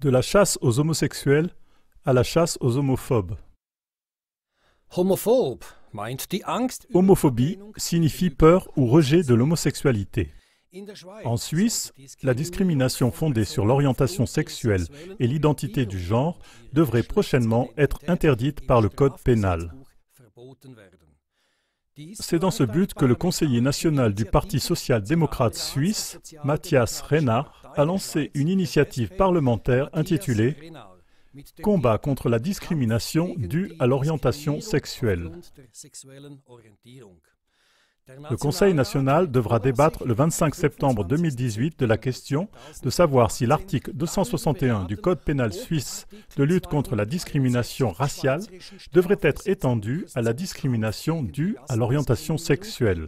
De la chasse aux homosexuels à la chasse aux homophobes. Homophobie signifie peur ou rejet de l'homosexualité. En Suisse, la discrimination fondée sur l'orientation sexuelle et l'identité du genre devrait prochainement être interdite par le Code pénal. C'est dans ce but que le conseiller national du Parti social-démocrate suisse, Matthias Reinhardt, a lancé une initiative parlementaire intitulée « Combat contre la discrimination due à l'orientation sexuelle ». Le Conseil national devra débattre le 25 septembre 2018 de la question de savoir si l'article 261 du Code pénal suisse de lutte contre la discrimination raciale devrait être étendu à la discrimination due à l'orientation sexuelle.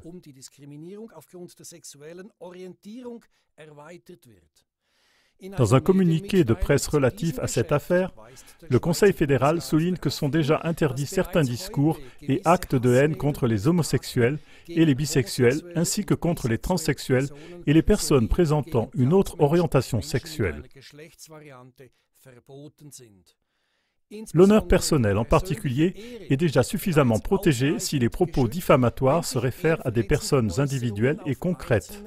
Dans un communiqué de presse relatif à cette affaire, le Conseil fédéral souligne que sont déjà interdits certains discours et actes de haine contre les homosexuels et les bisexuels, ainsi que contre les transsexuels et les personnes présentant une autre orientation sexuelle. L'honneur personnel en particulier est déjà suffisamment protégé si les propos diffamatoires se réfèrent à des personnes individuelles et concrètes.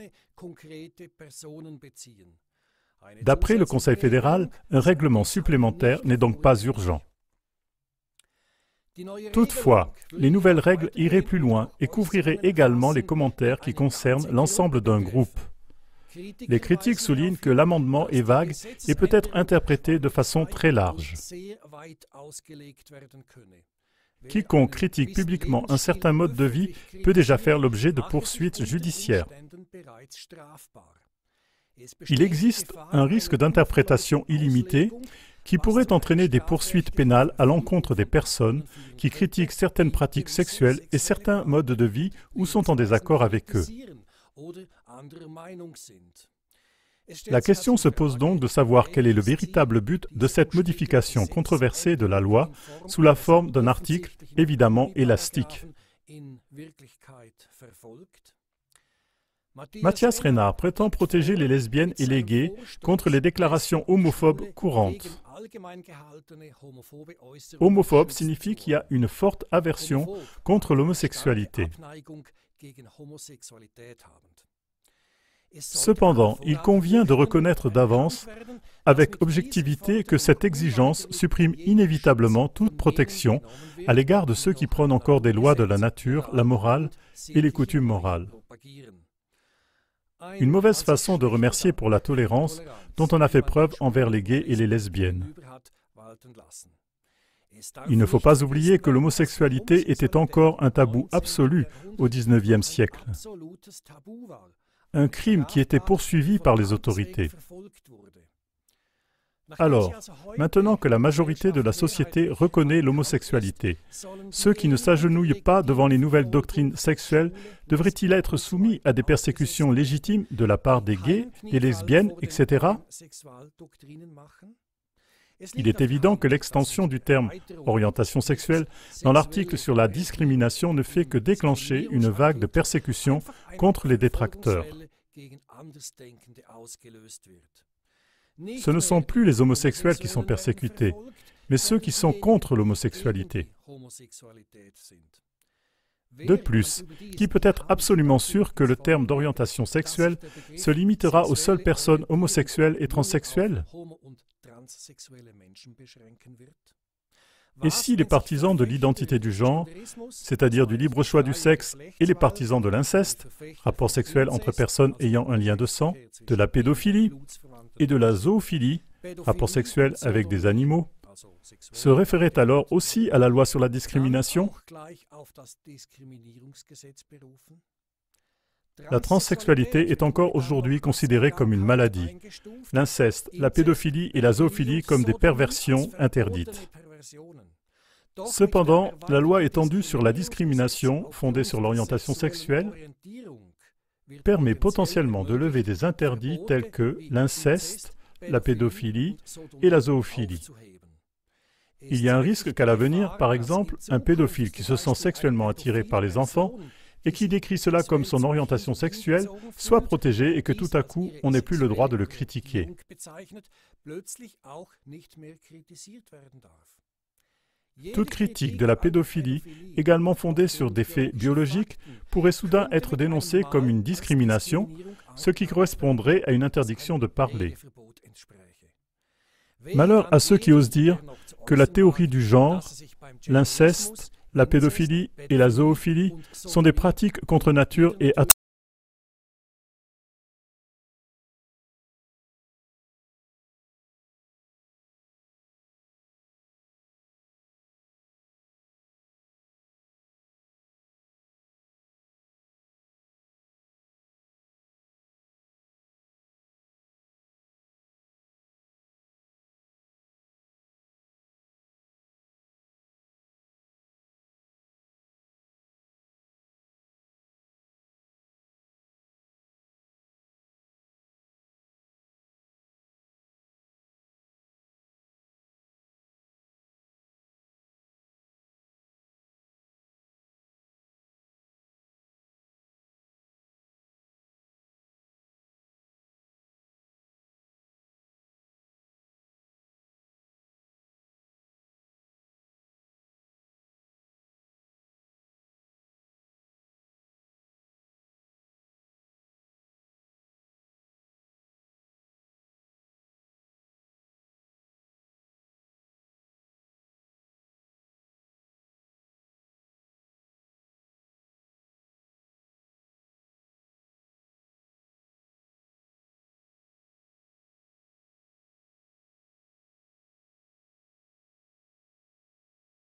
D'après le Conseil fédéral, un règlement supplémentaire n'est donc pas urgent. Toutefois, les nouvelles règles iraient plus loin et couvriraient également les commentaires qui concernent l'ensemble d'un groupe. Les critiques soulignent que l'amendement est vague et peut être interprété de façon très large. Quiconque critique publiquement un certain mode de vie peut déjà faire l'objet de poursuites judiciaires. Il existe un risque d'interprétation illimitée qui pourrait entraîner des poursuites pénales à l'encontre des personnes qui critiquent certaines pratiques sexuelles et certains modes de vie ou sont en désaccord avec eux. La question se pose donc de savoir quel est le véritable but de cette modification controversée de la loi sous la forme d'un article évidemment élastique. Matthias Reinhardt prétend protéger les lesbiennes et les gays contre les déclarations homophobes courantes. Homophobe signifie qu'il y a une forte aversion contre l'homosexualité. Cependant, il convient de reconnaître d'avance, avec objectivité, que cette exigence supprime inévitablement toute protection à l'égard de ceux qui prônent encore des lois de la nature, la morale et les coutumes morales. Une mauvaise façon de remercier pour la tolérance dont on a fait preuve envers les gays et les lesbiennes. Il ne faut pas oublier que l'homosexualité était encore un tabou absolu au XIXe siècle. Un crime qui était poursuivi par les autorités. Alors, maintenant que la majorité de la société reconnaît l'homosexualité, ceux qui ne s'agenouillent pas devant les nouvelles doctrines sexuelles devraient-ils être soumis à des persécutions légitimes de la part des gays, des lesbiennes, etc. Il est évident que l'extension du terme « orientation sexuelle » dans l'article sur la discrimination ne fait que déclencher une vague de persécutions contre les détracteurs. Ce ne sont plus les homosexuels qui sont persécutés, mais ceux qui sont contre l'homosexualité. De plus, qui peut être absolument sûr que le terme d'orientation sexuelle se limitera aux seules personnes homosexuelles et transsexuelles? Et si les partisans de l'identité du genre, c'est-à-dire du libre choix du sexe, et les partisans de l'inceste, rapport sexuel entre personnes ayant un lien de sang, de la pédophilie et de la zoophilie, rapport sexuel avec des animaux, se référaient alors aussi à la loi sur la discrimination? La transsexualité est encore aujourd'hui considérée comme une maladie, l'inceste, la pédophilie et la zoophilie comme des perversions interdites. Cependant, la loi étendue sur la discrimination fondée sur l'orientation sexuelle permet potentiellement de lever des interdits tels que l'inceste, la pédophilie et la zoophilie. Il y a un risque qu'à l'avenir, par exemple, un pédophile qui se sent sexuellement attiré par les enfants et qui décrit cela comme son orientation sexuelle soit protégé et que tout à coup, on n'ait plus le droit de le critiquer. Toute critique de la pédophilie, également fondée sur des faits biologiques, pourrait soudain être dénoncée comme une discrimination, ce qui correspondrait à une interdiction de parler. Malheur à ceux qui osent dire que la théorie du genre, l'inceste, la pédophilie et la zoophilie sont des pratiques contre nature et